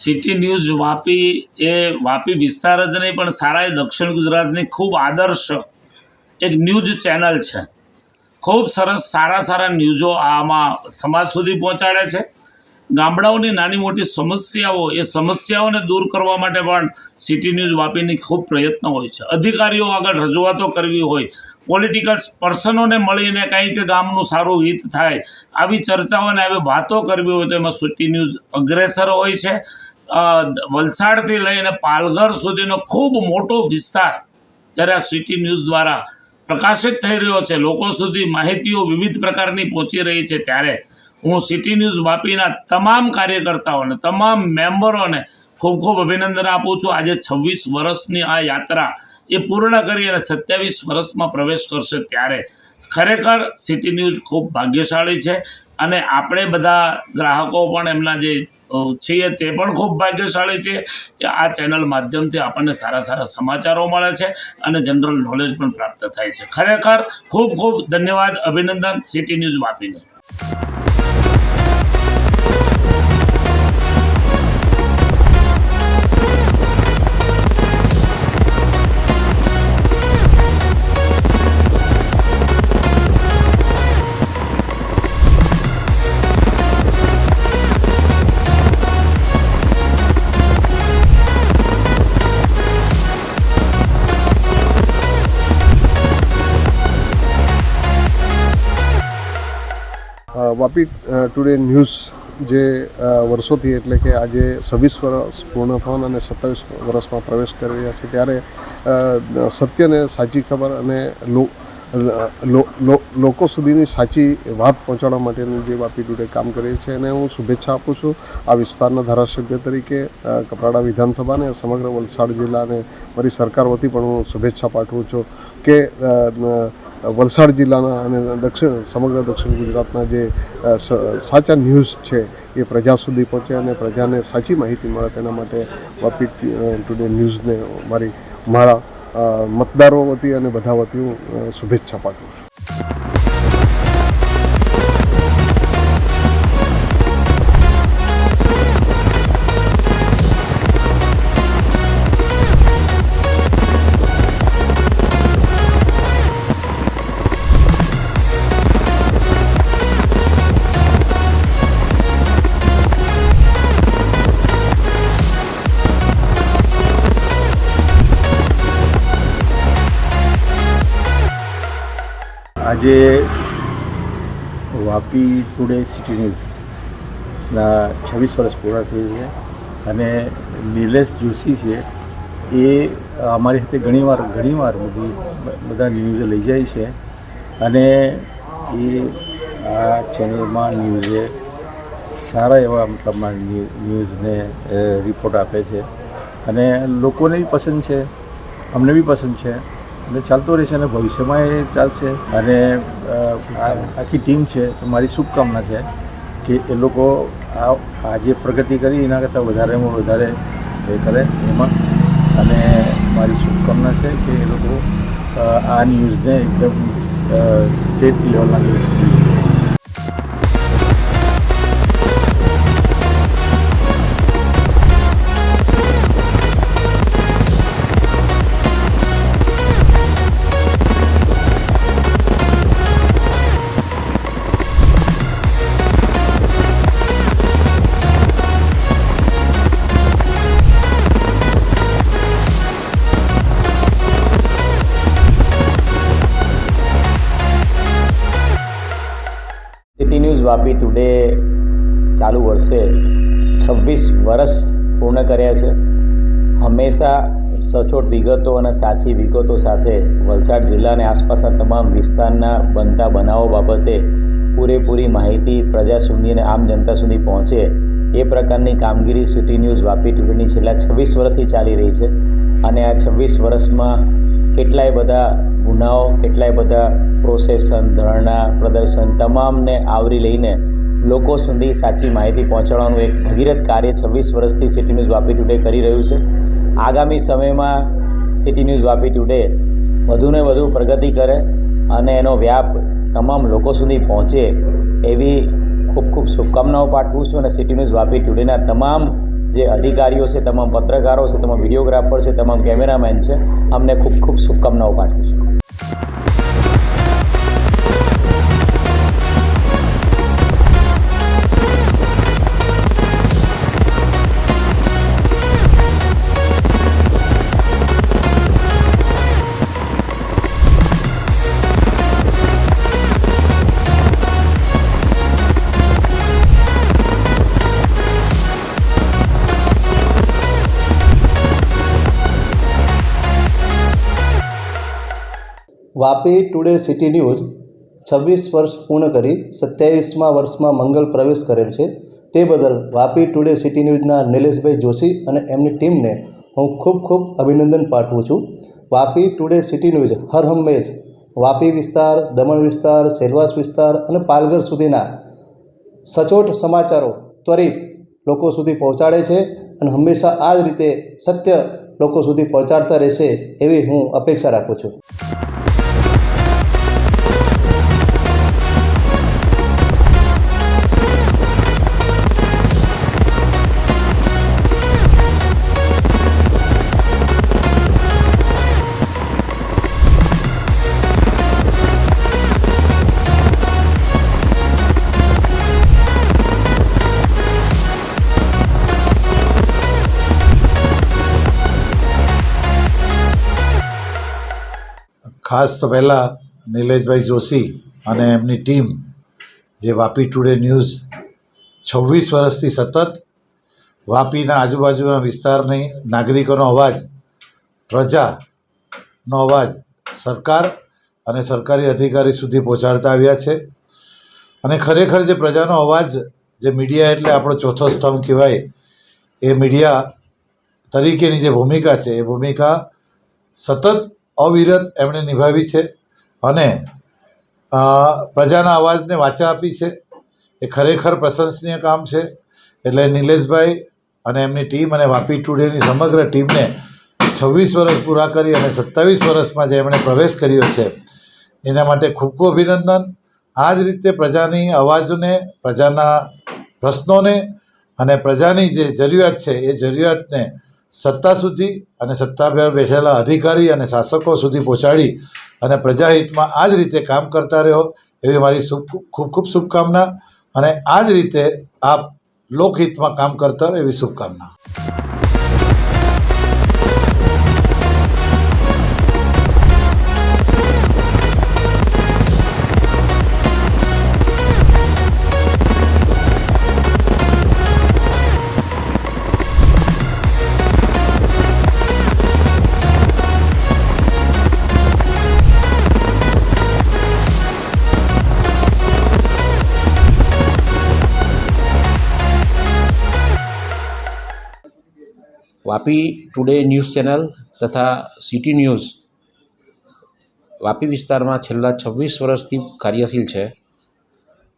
સિટી ન્યૂઝ વાપી એ વાપી વિસ્તાર જ નહીં પણ સારા એ દક્ષિણ ગુજરાતની ખૂબ આદર્શ એક ન્યૂઝ ચેનલ છે. ખૂબ સરસ સારા ન્યૂઝો આમાં સમાજ સુધી પહોંચાડે છે. ગામડાઓની નાની મોટી સમસ્યાઓ એ સમસ્યાઓને દૂર કરવા માટે પણ સિટી ન્યૂઝ વાપીની ખૂબ પ્રયત્ન હોય છે. અધિકારીઓ આગળ રજૂઆતો કરવી હોય, પોલિટિકલ પર્સનોને મળીને કંઈક ગામનું સારું હિત થાય, આવી ચર્ચાઓને આવી વાતો કરવી હોય તો એમાં સિટી ન્યૂઝ અગ્રેસર હોય છે. વલસાડથી લઈને પાલઘર સુધીનો ખૂબ મોટો વિસ્તાર જ્યારે આ સિટી ન્યૂઝ દ્વારા પ્રકાશિત થઈ રહ્યો છે, લોકો સુધી માહિતીઓ વિવિધ પ્રકારની પહોંચી રહી છે, ત્યારે હું સિટી ન્યૂઝ વાપીના તમામ કાર્યકર્તાઓને, તમામ મેમ્બરોને ખૂબ અભિનંદન આપું છું. આજે 26 વર્ષની આ યાત્રા એ પૂર્ણ કરી અને 27 વર્ષમાં પ્રવેશ કરશે, ત્યારે ખરેખર સિટી ન્યૂઝ ખૂબ ભાગ્યશાળી છે. અને આપણે બધા ગ્રાહકો પણ એમના જે છીએ તે પણ ખૂબ ભાગ્યશાળી છે કે આ ચેનલ માધ્યમથી આપણને સારા સમાચારો મળે છે અને જનરલ નોલેજ પણ પ્રાપ્ત થાય છે. ખરેખર ખૂબ ધન્યવાદ, અભિનંદન સિટી ન્યૂઝ વાપીને. વાપી ટુડે ન્યૂઝ જે વર્ષોથી એટલે કે આજે 26 વર્ષ પૂર્ણ થવાના અને 27 વર્ષમાં પ્રવેશ કરી રહ્યા છે, ત્યારે સત્યને સાચી ખબર અને લોકો સુધીની સાચી વાત પહોંચાડવા માટેનું જે વાપી ટુડે કામ કરે છે એને હું શુભેચ્છા આપું છું. આ વિસ્તારના ધારાસભ્ય તરીકે કપરાડા વિધાનસભાને સમગ્ર વલસાડ જિલ્લાને મારી સરકાર વતી પણ હું શુભેચ્છા પાઠવું છું કે વલસાડ જિલ્લાના અને સમગ્ર દક્ષિણ ગુજરાતના જે સાચા ન્યૂઝ છે એ પ્રજા સુધી પહોંચે અને પ્રજાને સાચી માહિતી મળે, તેના માટે વાપી ટુડે ન્યૂઝને મારા મતદારો વતી અને બધા વતી હું શુભેચ્છા પાઠવું છું. આજે વાપી ટુડે સિટી ન્યૂઝના 26 વર્ષ પૂરા થઈ છે અને નિલેશ જોશી છે એ અમારી સાથે ઘણીવાર બધા ન્યૂઝ લઈ જાય છે અને એ આ ચેનલમાં ન્યૂઝે સારા એવા મતલબમાં ન્યૂઝને રિપોર્ટ આપે છે અને લોકોને બી પસંદ છે, અમને બી પસંદ છે અને ચાલતો રહેશે અને ભવિષ્યમાં એ ચાલશે. અને આખી ટીમ છે તો મારી શુભકામના છે કે એ લોકો આજે પ્રગતિ કરી એના કરતાં વધારેમાં વધારે એ કરે એમાં, અને મારી શુભકામના છે કે એ લોકો આ ન્યૂઝને એકદમ સ્ટેટ લેવલના news. City news Vapi today ચાલુ વર્ષે 26 વર્ષ પૂર્ણ કર્યા છે. હંમેશા સચોટ વિગતો અને સાચી વિગતો સાથે વલસાડ જિલ્લા અને આસપાસના તમામ વિસ્તારના બનતા બનાવો બાબતે પૂરેપૂરી માહિતી પ્રજા સુધી અને આમ જનતા સુધી પહોંચે એ પ્રકારની કામગીરી સિટી ન્યૂઝ વાપી ટુડેની છેલ્લા 26 વર્ષથી ચાલી રહી છે. અને આ 26 વર્ષમાં કેટલાય બધા ગુનાઓ, કેટલાય બધા પ્રોસેસન, ધરણા, પ્રદર્શન તમામને આવરી લઈને લોકો સુધી સાચી માહિતી પહોંચાડવાનું એક ભગીરથ કાર્ય 26 વર્ષથી સિટી ન્યૂઝ વાપી ટુડે કરી રહ્યું છે. આગામી સમયમાં સિટી ન્યૂઝ વાપી ટુડે વધુને વધુ પ્રગતિ કરે અને એનો વ્યાપ તમામ લોકો સુધી પહોંચે એવી ખૂબ શુભકામનાઓ પાઠવું છું. અને સિટી ન્યૂઝ વાપી ટુડેના તમામ જે અધિકારીઓ છે, તમામ પત્રકારો છે, તમામ વિડીયોગ્રાફર છે, તમામ કેમેરામેન છે, અમને ખૂબ ખૂબ શુભકામનાઓ પાઠવું છું. વાપી ટુડે સિટી ન્યૂઝ 26 વર્ષ પૂર્ણ કરી 27મા વર્ષમાં મંગલ પ્રવેશ કરેલ છે. તે બદલ વાપી ટુડે સિટી ન્યૂઝના નિલેશભાઈ જોશી અને એમની ટીમને હું ખૂબ ખૂબ અભિનંદન પાઠવું છું. વાપી ટુડે સિટી ન્યૂઝ હર હંમેશ વાપી વિસ્તાર, દમણ વિસ્તાર, સેલવાસ વિસ્તાર અને પાલઘર સુધીના સચોટ સમાચારો ત્વરિત લોકો સુધી પહોંચાડે છે અને હંમેશા આ જ રીતે સત્ય લોકો સુધી પહોંચાડતા રહેશે એવી હું અપેક્ષા રાખું છું. ખાસ તો પહેલાં નિલેશભાઈ જોશી અને એમની ટીમ જે વાપી ટુડે ન્યૂઝ 26 વર્ષથી સતત વાપીના આજુબાજુના વિસ્તારની નાગરિકોનો અવાજ, પ્રજાનો અવાજ સરકાર અને સરકારી અધિકારી સુધી પહોંચાડતા આવ્યા છે. અને ખરેખર જે પ્રજાનો અવાજ, જે મીડિયા એટલે આપણો ચોથો સ્તંભ કહેવાય, એ મીડિયા તરીકેની જે ભૂમિકા છે એ ભૂમિકા સતત અવિરત એમણે નિભાવી છે અને પ્રજાના અવાજને વાચા આપી છે. એ ખરેખર પ્રશંસનીય કામ છે. એટલે નિલેશભાઈ અને એમની ટીમ અને વાપી ટુડેની સમગ્ર ટીમને 26 વર્ષ પૂરા કરી અને 27 વર્ષમાં જે એમણે પ્રવેશ કર્યો છે એના માટે ખૂબ ખૂબ અભિનંદન. આ જ રીતે પ્રજાની અવાજને, પ્રજાના પ્રશ્નોને અને પ્રજાની જે જરૂરિયાત છે એ જરૂરિયાતને સત્તા સુધી અને સત્તા પર બેઠેલા અધિકારી અને શાસકો સુધી પહોંચાડી અને પ્રજાહિતમાં આ જ રીતે કામ કરતા રહ્યો એવી મારી ખૂબ ખૂબ શુભકામના. અને આ જ રીતે આપ લોકહિતમાં કામ કરતા રહો એવી શુભકામના. વાપી ટુડે ન્યૂઝ ચેનલ તથા સિટી ન્યૂઝ વાપી વિસ્તારમાં છેલ્લા 26 વર્ષથી કાર્યશીલ છે.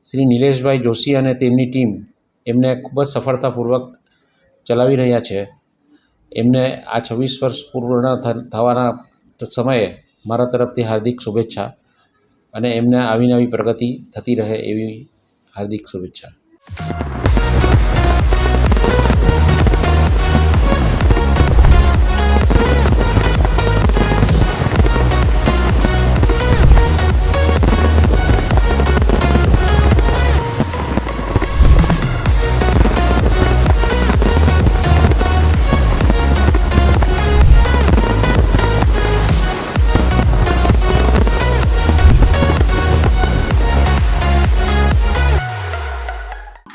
શ્રી નિલેશભાઈ જોશી અને તેમની ટીમ એમને ખૂબ જ સફળતાપૂર્વક ચલાવી રહ્યા છે. એમને આ 26 વર્ષ પૂર્ણ થવાના સમયે મારા તરફથી હાર્દિક શુભેચ્છા અને એમને આવી નવી પ્રગતિ થતી રહે એવી હાર્દિક શુભેચ્છા.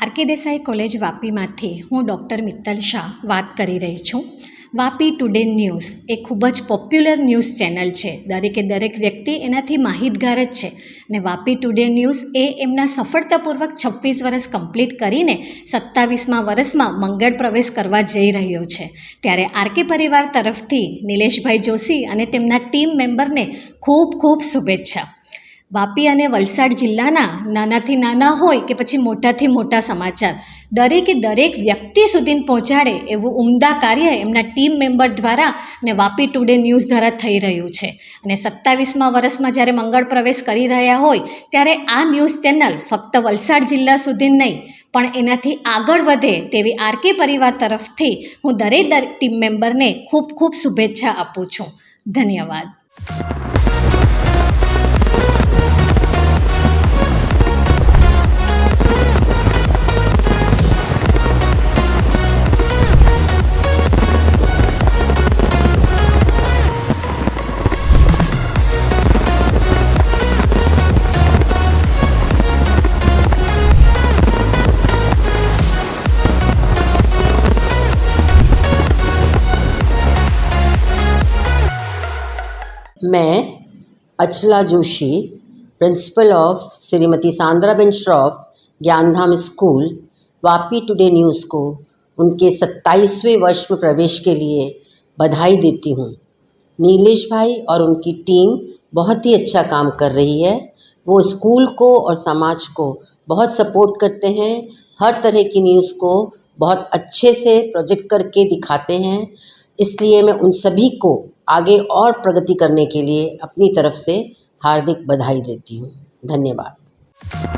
આરકે દેસાઈ કોલેજ વાપીમાંથી હું ડૉક્ટર મિત્તલ શાહ વાત કરી રહી છું. વાપી ટુડે ન્યૂઝ એ ખૂબ જ પોપ્યુલર ન્યૂઝ ચેનલ છે. દરેકે દરેક વ્યક્તિ એનાથી માહિતગાર જ છે. અને વાપી ટુડે ન્યૂઝ એ એમના સફળતાપૂર્વક 26 વર્ષ કમ્પ્લીટ કરીને 27મા વર્ષમાં મંગળ પ્રવેશ કરવા જઈ રહ્યો છે. ત્યારે આરકે પરિવાર તરફથી નિલેશભાઈ જોશી અને તેમના ટીમ મેમ્બરને ખૂબ ખૂબ શુભેચ્છા. વાપી અને વલસાડ જિલ્લાના નાનાથી નાના હોય કે પછી મોટાથી મોટા સમાચાર દરેકે દરેક વ્યક્તિ સુધી પહોંચાડે એવું ઉમદા કાર્ય એમના ટીમ મેમ્બર દ્વારા અને વાપી ટુડે ન્યૂઝ દ્વારા થઈ રહ્યું છે. અને 27મા વર્ષમાં જ્યારે મંગળ પ્રવેશ કરી રહ્યા હોય ત્યારે આ ન્યૂઝ ચેનલ ફક્ત વલસાડ જિલ્લા સુધી નહીં પણ એનાથી આગળ વધે તેવી આરકે પરિવાર તરફથી હું દરેક ટીમ મેમ્બરને ખૂબ ખૂબ શુભેચ્છા આપું છું. ધન્યવાદ. मैं Achala Joshi, principal of Shrimati Sandraben Shroff Gyandham school, Vapi today news को उनके 27वें वर्ष में प्रवेश के लिए बधाई देती हूँ. नीलेश भाई और उनकी टीम बहुत ही अच्छा काम कर रही है. वो स्कूल को और समाज को बहुत सपोर्ट करते हैं. हर तरह की न्यूज़ को बहुत अच्छे से प्रोजेक्ट करके दिखाते हैं. इसलिए मैं उन सभी को आगे और प्रगति करने के लिए अपनी तरफ से हार्दिक बधाई देती हूँ. धन्यवाद.